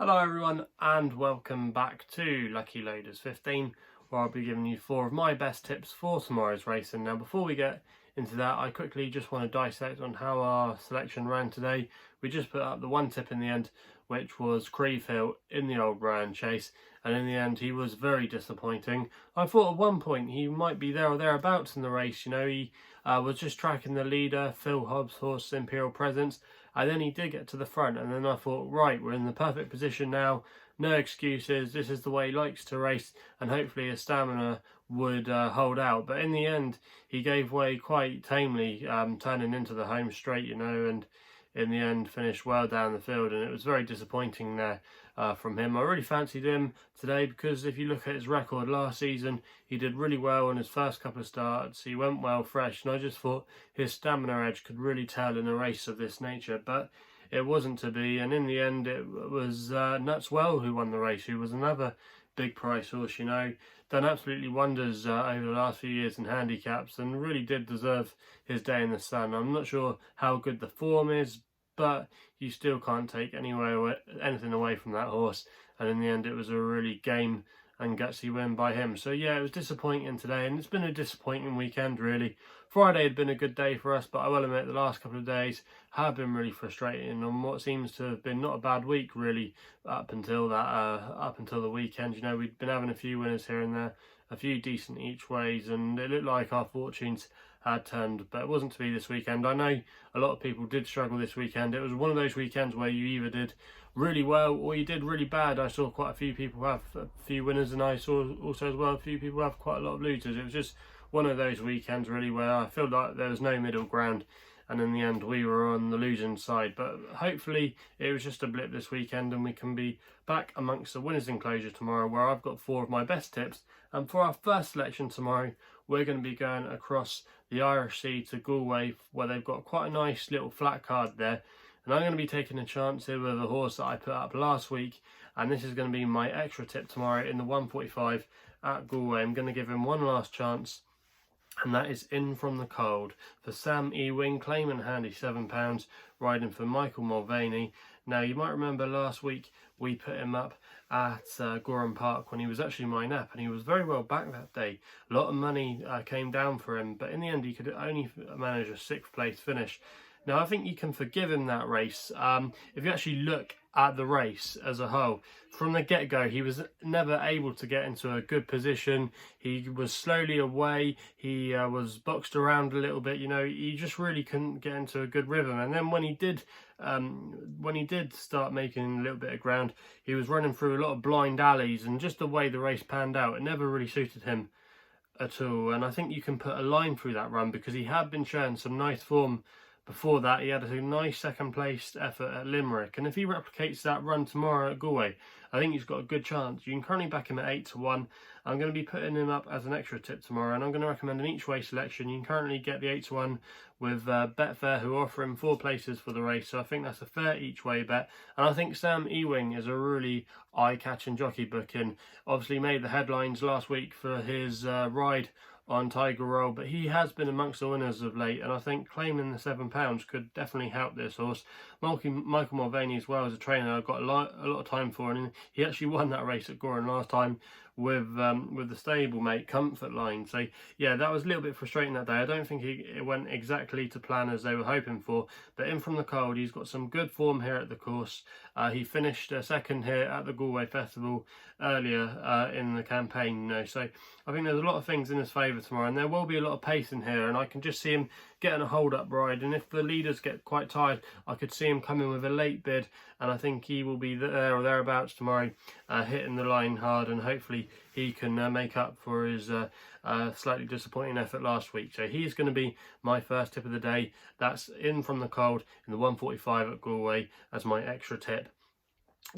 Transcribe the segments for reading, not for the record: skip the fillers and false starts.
Hello everyone and welcome back to Lucky Loaders 15, where I'll be giving you 4 of my best tips for tomorrow's race. And now before we get into that, I quickly just want to dissect on how our selection ran today. We just put up the one tip in the end, which was Creve Hill in the Old Brian Chase, and in the end he was very disappointing. I thought at one point he might be there or thereabouts in the race. You know, he was just tracking the leader, Phil Hobbs' horse Imperial Presence, and then he did get to the front, and then I thought, right, we're in the perfect position now, no excuses, this is the way he likes to race, and hopefully his stamina would hold out. But in the end he gave way quite tamely, turning into the home straight, you know, and in the end finished well down the field, and it was very disappointing there from him. I really fancied him today because if you look at his record last season, he did really well in his first couple of starts. He went well fresh, and I just thought his stamina edge could really tell in a race of this nature, but it wasn't to be. And in the end it was Nutswell who won the race, who was another big price horse, you know, done absolutely wonders over the last few years in handicaps, and really did deserve his day in the sun. I'm not sure how good the form is, but you still can't take anything away from that horse, and in the end it was a really game and gutsy win by him. So yeah, it was disappointing today, and it's been a disappointing weekend really. Friday had been a good day for us, but I will admit the last couple of days have been really frustrating on what seems to have been not a bad week really up until the weekend. You know, we'd been having a few winners here and there, a few decent each ways, and it looked like our fortunes had turned, but it wasn't to be this weekend. I know a lot of people did struggle this weekend. It was one of those weekends where you either did really well or you did really bad. I saw quite a few people have a few winners, and I saw also as well a few people have quite a lot of losers. It was just one of those weekends really where I feel like there was no middle ground, and in the end we were on the losing side. But hopefully it was just a blip this weekend, and we can be back amongst the winners enclosure tomorrow, where I've got 4 of my best tips. And for our first selection tomorrow, we're going to be going across the Irish Sea to Galway, where they've got quite a nice little flat card there, and I'm going to be taking a chance here with a horse that I put up last week, and this is going to be my extra tip tomorrow in the 145 at Galway. I'm going to give him one last chance, and that is In From the Cold for Sam Ewing, claiming handy £7, riding for Michael Mulvaney. Now you might remember last week we put him up at Gorham Park when he was actually my nap, and he was very well back that day. A lot of money came down for him, but in the end he could only manage a 6th place finish. Now I think you can forgive him that race if you actually look at the race as a whole. From the get-go he was never able to get into a good position. He was slowly away, he was boxed around a little bit, you know, he just really couldn't get into a good rhythm. And then when he did start making a little bit of ground, he was running through a lot of blind alleys, and just the way the race panned out, it never really suited him at all. And I think you can put a line through that run because he had been showing some nice form before that. He had a nice 2nd place effort at Limerick, and if he replicates that run tomorrow at Galway, I think he's got a good chance. You can currently back him at 8 to 1. I'm going to be putting him up as an extra tip tomorrow, and I'm going to recommend an each way selection. You can currently get the 8 to 1 with Betfair, who offer him 4 places for the race, so I think that's a fair each way bet. And I think Sam Ewing is a really eye-catching jockey booking. Obviously made the headlines last week for his ride on Tiger Roll, but he has been amongst the winners of late, and I think claiming the £7 could definitely help this horse. Michael Mulvaney as well as a trainer I've got a lot of time for, and he actually won that race at Gorham last time with the stablemate Comfort Line. So yeah, that was a little bit frustrating that day. I don't think it went exactly to plan as they were hoping for, but In From the Cold, he's got some good form here at the course. He finished 2nd here at the Galway Festival earlier in the campaign, you know, so I think there's a lot of things in his favour tomorrow, and there will be a lot of pace in here, and I can just see him getting a hold-up ride, and if the leaders get quite tired, I could see him coming with a late bid, and I think he will be there or thereabouts tomorrow, hitting the line hard, and hopefully he can make up for his slightly disappointing effort last week. So he's going to be my first tip of the day. That's In From the Cold in the 145 at Galway as my extra tip.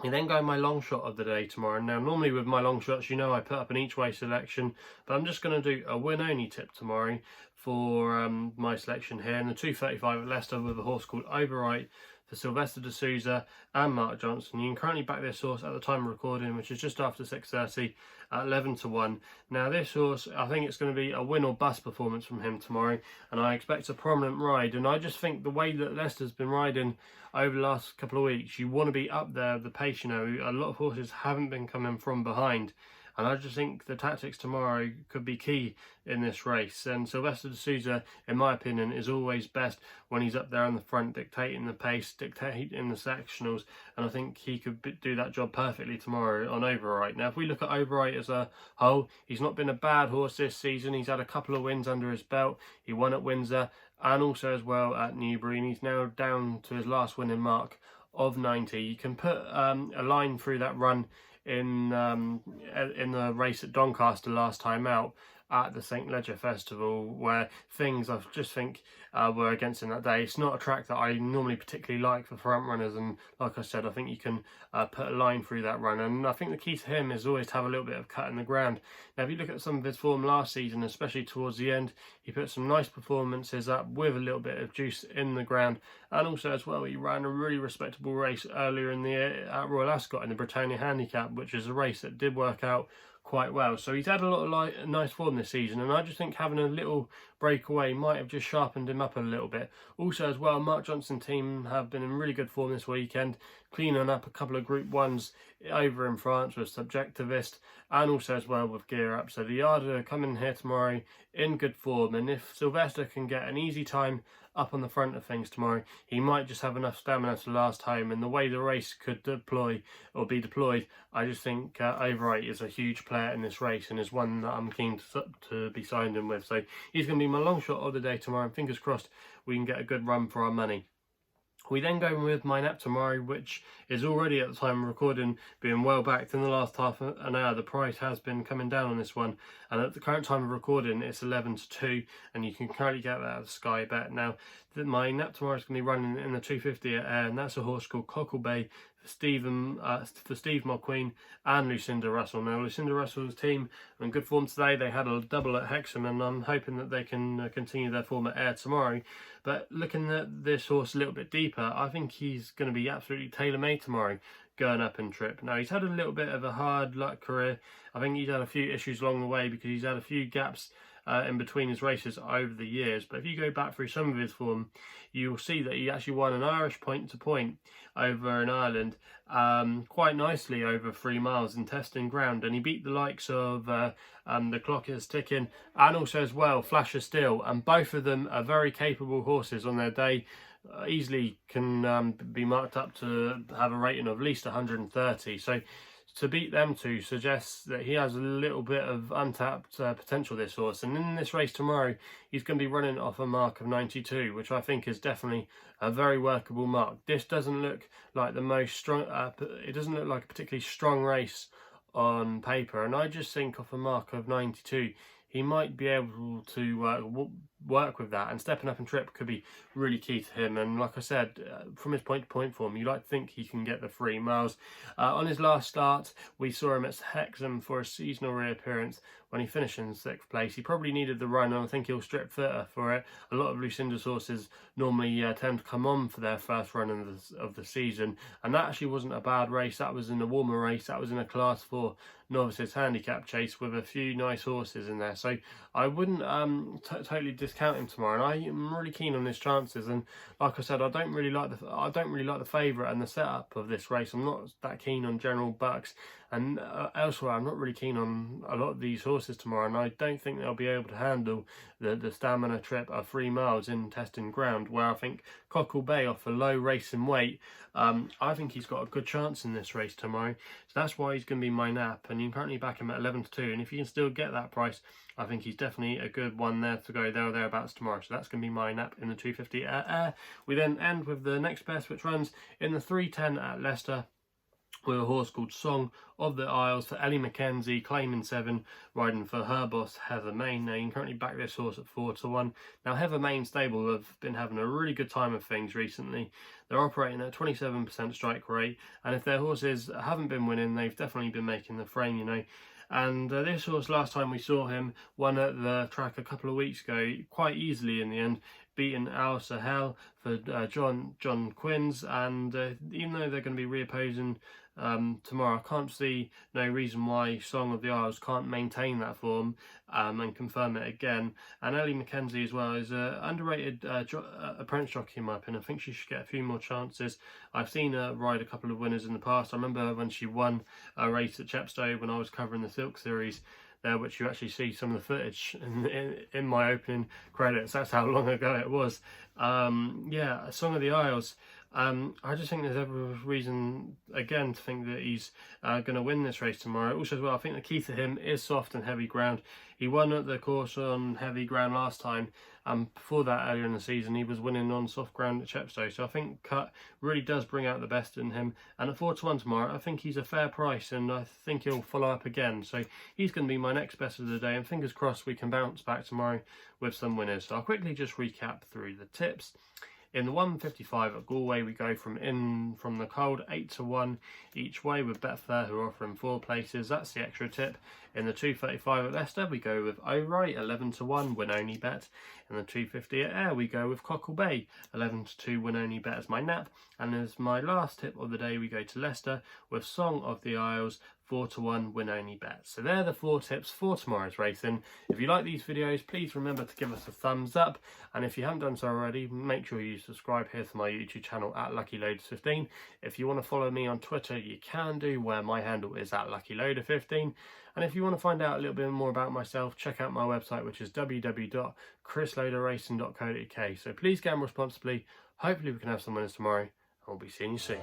You then go my long shot of the day tomorrow. Now normally with my long shots, you know, I put up an each way selection, but I'm just going to do a win only tip tomorrow for my selection here in the 235 at Leicester with a horse called Overwrite for Sylvester de Souza and Mark Johnson. You can currently back this horse at the time of recording, which is just after 6:30 at 11-1. Now this horse, I think it's going to be a win or bust performance from him tomorrow, and I expect a prominent ride. And I just think the way that Leicester's been riding over the last couple of weeks, you want to be up there, the pace, you know, a lot of horses haven't been coming from behind. And I just think the tactics tomorrow could be key in this race. And Sylvester de Souza, in my opinion, is always best when he's up there on the front, dictating the pace, dictating the sectionals. And I think he could do that job perfectly tomorrow on Overwrite. Now, if we look at Overwrite as a whole, he's not been a bad horse this season. He's had a couple of wins under his belt. He won at Windsor and also as well at Newbury. And he's now down to his last winning mark of 90. You can put a line through that run in the race at Doncaster last time out at the St Leger Festival, where things I just think were against him that day. It's not a track that I normally particularly like for front runners, and like I said, I think you can put a line through that run, and I think the key to him is always to have a little bit of cut in the ground. Now if you look at some of his form last season, especially towards the end, he put some nice performances up with a little bit of juice in the ground, and also as well he ran a really respectable race earlier in the year at Royal Ascot in the Britannia Handicap, which is a race that did work out quite well. So he's had a lot of nice form this season, and I just think having a little breakaway might have just sharpened him up a little bit. Also as well, Mark Johnson team have been in really good form this weekend, cleaning up a couple of Group 1s over in France with Subjectivist, and also as well with Gear Up. So the Yard are coming here tomorrow in good form, and if Sylvester can get an easy time up on the front of things tomorrow, he might just have enough stamina to last home. And the way the race could be deployed, I just think Overwrite is a huge player in this race and is one that I'm keen to be signed in with. So he's going to be my long shot of the day tomorrow, and fingers crossed we can get a good run for our money. We then go with my nap tomorrow, which is already at the time of recording being well backed in the last half an hour. The price has been coming down on this one, and at the current time of recording it's 11-2, and you can currently get that at the Sky Bet. Now my nap tomorrow is going to be running in the 250 at Ayr, and that's a horse called Cockle Bay for Steve McQueen and Lucinda Russell. Now Lucinda Russell's team are in good form today. They had a double at Hexham, and I'm hoping that they can continue their form at Ayr tomorrow. But looking at this horse a little bit deeper, I think he's going to be absolutely tailor-made tomorrow going up in trip. Now he's had a little bit of a hard luck career. I think he's had a few issues along the way because he's had a few gaps in between his races over the years. But if you go back through some of his form, you'll see that he actually won an Irish point-to-point over in Ireland quite nicely over 3 miles in testing ground, and he beat the likes of The Clock Is Ticking and also as well Flash of Steel, and both of them are very capable horses on their day. Easily can be marked up to have a rating of at least 130. So to beat them two suggests that he has a little bit of untapped potential, this horse. And in this race tomorrow, he's going to be running off a mark of 92, which I think is definitely a very workable mark. This doesn't look like the most strong, it doesn't look like a particularly strong race on paper. And I just think off a mark of 92, he might be able to work with that, and stepping up in trip could be really key to him. And like I said, from his point-to-point form, you like to think he can get the 3 miles. On his last start, we saw him at Hexham for a seasonal reappearance when he finished in 6th place. He probably needed the run, and I think he'll strip fitter for it. A lot of Lucinda's horses normally tend to come on for their first run of the season, and that actually wasn't a bad race. That was in a warmer race. That was in a Class 4 novices handicap chase with a few nice horses in there. So I wouldn't totally discount him tomorrow, and I'm really keen on his chances. And like I said, I don't really like the favourite and the setup of this race. I'm not that keen on General Bucks, and elsewhere I'm not really keen on a lot of these horses tomorrow, and I don't think they'll be able to handle the stamina trip of 3 miles in testing ground, where I think Cockle Bay, off a low racing weight, I think he's got a good chance in this race tomorrow. So that's why he's going to be my nap, and you can currently back him at 11-2, and if you can still get that price, I think he's definitely a good one there to go there or thereabouts tomorrow. So that's going to be my nap in the 250 at Ayr. We then end with the next best, which runs in the 310 at Leicester, with a horse called Song of the Isles for Ellie Mackenzie, claiming 7, riding for her boss Heather Main. Now you can currently back this horse at 4-1. Now Heather Main stable have been having a really good time of things recently. They're operating at 27% strike rate, and if their horses haven't been winning, they've definitely been making the frame, you know. And this horse, last time we saw him, won at the track a couple of weeks ago quite easily in the end, beaten Al Sahel for John Quinns, and even though they're going to be reopposing tomorrow, I can't see no reason why Song of the Isles can't maintain that form and confirm it again. And Ellie Mackenzie as well is an underrated apprentice jockey in my opinion. I think she should get a few more chances. I've seen her ride a couple of winners in the past. I remember when she won a race at Chepstow when I was covering the Silk Series there, which you actually see some of the footage in my opening credits. That's how long ago it was. Yeah, Song of the Isles. I just think there's every reason again to think that he's going to win this race tomorrow. Also as well, I think the key to him is soft and heavy ground. He won at the course on heavy ground last time. Before that, earlier in the season, he was winning on soft ground at Chepstow. So I think Cut really does bring out the best in him. And at 4-1 tomorrow, I think he's a fair price, and I think he'll follow up again. So he's going to be my next best of the day. And fingers crossed we can bounce back tomorrow with some winners. So I'll quickly just recap through the tips. In the 155 at Galway, we go from the cold 8-1 each way with Betfair, who are offering 4 places. That's the extra tip. In the 235 at Leicester, we go with Overwrite, 11-1 win only bet. In the 250 at Ayr, we go with Cockle Bay, 11-2 win only bet as my nap. And as my last tip of the day, we go to Leicester with Song of the Isles, 4-1 win only bet. So they're the 4 tips for tomorrow's racing. If you like these videos, please remember to give us a thumbs up, and if you haven't done so already, make sure you subscribe here to my YouTube channel at LuckyLoaders15. If you want to follow me on Twitter, you can do, where my handle is at LuckyLoader15. And if you want to find out a little bit more about myself, check out my website, which is www.chrisloaderracing.co.uk. So please gamble responsibly. Hopefully we can have some winners tomorrow. I'll be seeing you soon.